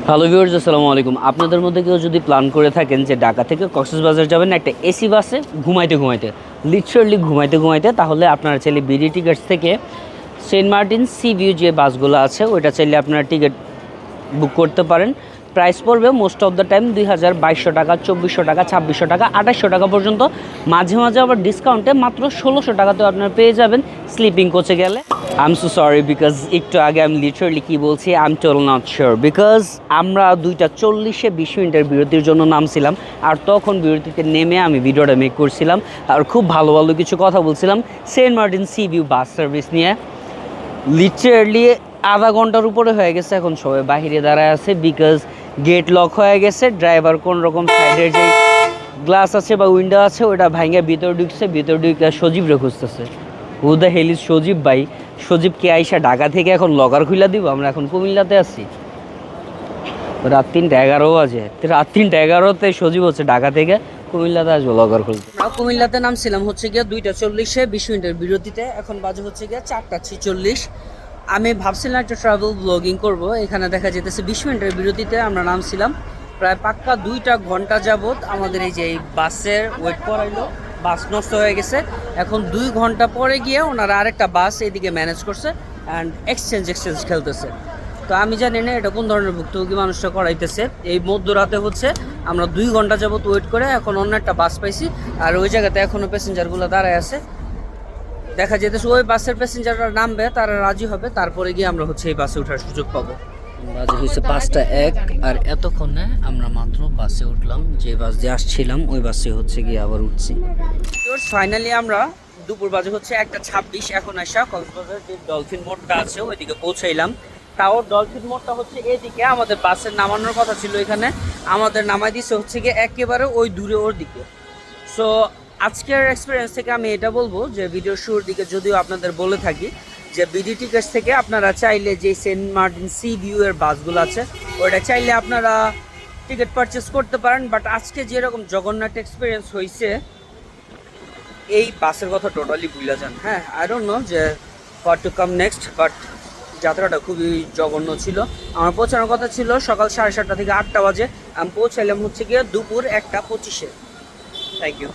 Hello viewers, আসসালামু আলাইকুম। আপনাদের মধ্যে কেউ যদি প্ল্যান করে থাকেন যে ঢাকা থেকে কক্সবাজার যাবেন একটা এসি বাসে ঘুমাইতে লিটারালি ঘুমাইতে তাহলে আপনারা চাইলে বিডি টিকিটস থেকে সেন্ট মার্টিন সি ভিউ যে বাসগুলো আছে ওইটা চাইলে আপনারা টিকিট বুক করতে পারেন। প্রাইস পড়বে মোস্ট অফ দ্য টাইম 2200 টাকা, 2400 টাকা, 2600 টাকা, 2800 টাকা পর্যন্ত। মাঝে মাঝে আবার ডিসকাউন্টে মাত্র 1600 টাকাতেও আপনারা পেয়ে যাবেন স্লিপিং কোচে গেলে। I am so sorry because একটু আগে আমি লিটারালি কী বলছি I am total not sure, because আমরা 2:40-এ 20 মিনিটের বিরতির জন্য নামছিলাম, আর তখন বিরতিতে নেমে আমি ভিডিওটা মেক করছিলাম আর খুব ভালো ভালো কিছু কথা বলছিলাম saint martin sea view bus service নিয়ে। লিটারালি আধা ঘন্টার উপরে হয়ে গেছে, এখন সবাই বাহিরে দাঁড়ায় আছে বিকজ গেট লক হয়ে গেছে। ড্রাইভার কোন রকম সাইডের যে গ্লাস আছে বা উইন্ডো আছে ওটা ভাঙে ভিতর ঢুকে সজীবরে খুঁজতেছে। হু দ্য হেল ইজ সজীব ভাই? সজীবকে আইসা ঢাকা থেকে এখন লকার খুলে দিব? আমরা এখন কুমিল্লাতে আছি, রাত 3:11 বাজে। রাত 3:11-তে সজীব হচ্ছে ঢাকা থেকে কুমিল্লাতে আসবো লকার খুলতে। আমরা কুমিল্লাতে নামছিলাম হচ্ছে গিয়ে 2:40-এ 20 মিনিটের বিরতিতে, এখন বাজে হচ্ছে গিয়ে 4:46। আমি ভাবছিলাম একটা ট্রাভেল ব্লগিং করব। এখানে দেখা যেতেছে 20 মিনিটের বিরতিতে আমরা নামছিলাম, প্রায় পাক্কা 2টা ঘন্টা যাবত আমাদের এই যে এই বাসের ওয়েট করাইলো। বাস নষ্ট হয়ে গেছে, এখন 2 ঘন্টা পরে গিয়ে ওনারা আরেকটা বাস এদিকে ম্যানেজ করছে অ্যান্ড এক্সচেঞ্জ খেলতেছে। তো আমি জানি না এটা কোন ধরনের ভুক্তভোগী মানুষটা করাইতেছে। এই মধ্যরাতে হচ্ছে আমরা 2 ঘন্টা যাবত ওয়েট করে এখন অন্য একটা বাস পাইছি, আর ওই জায়গাতে এখনও প্যাসেঞ্জারগুলো দাঁড়ায় আছে। দেখা যেতেছে ওই বাসের প্যাসেঞ্জাররা নামবে, তারা রাজি হবে, তারপরে গিয়ে আমরা হচ্ছে এই বাসে ওঠার সুযোগ পাবো। বাজে হয়েছে 5:01 আর এতক্ষণে আমরা মাত্র বাসে উঠলাম। যে বাস দিয়ে আসছিলাম ওই বাসে হচ্ছে গিয়ে আবার উঠছি। ফাইনালি আমরা দুপুর বাজে হচ্ছে 1:26, এখন আসা কক্সবাজার যে ডলফিন মোড়টা আছে ওইদিকে পৌঁছাইলাম। তাও ডলফিন মোড়টা হচ্ছে এদিকে, আমাদের বাসের নামানোর কথা ছিল এখানে, আমাদের নামাই দিচ্ছে হচ্ছে গিয়ে একেবারে ওই দূরে ওর দিকে। সো আজকের এক্সপিরিয়েন্স থেকে আমি এটা বলবো যে ভিডিও শুরুর দিকে যদিও আপনাদের বলে থাকি যে বিডি টিকিটস থেকে আপনারা চাইলে যে সেন্ট মার্টিন সি ভিউ এর বাসগুলো আছে ওটা চাইলে আপনারা টিকিট পারচেস করতে পারেন। বাট আজকে যেরকম জগন্নাথ এক্সপিরিয়েন্স হয়েছে এই বাসের কথা টোটালি ভুলে যান। হ্যাঁ, আই ডোন্ট নো যে what to come next, but যাত্রাটা খুবই জঘন্য ছিল। আমার পৌঁছানোর কথা ছিল সকাল 7:30 থেকে 8টা বাজে, আমি পৌঁছাইলাম হচ্ছে গিয়ে দুপুর 1:25-এ। Thank you.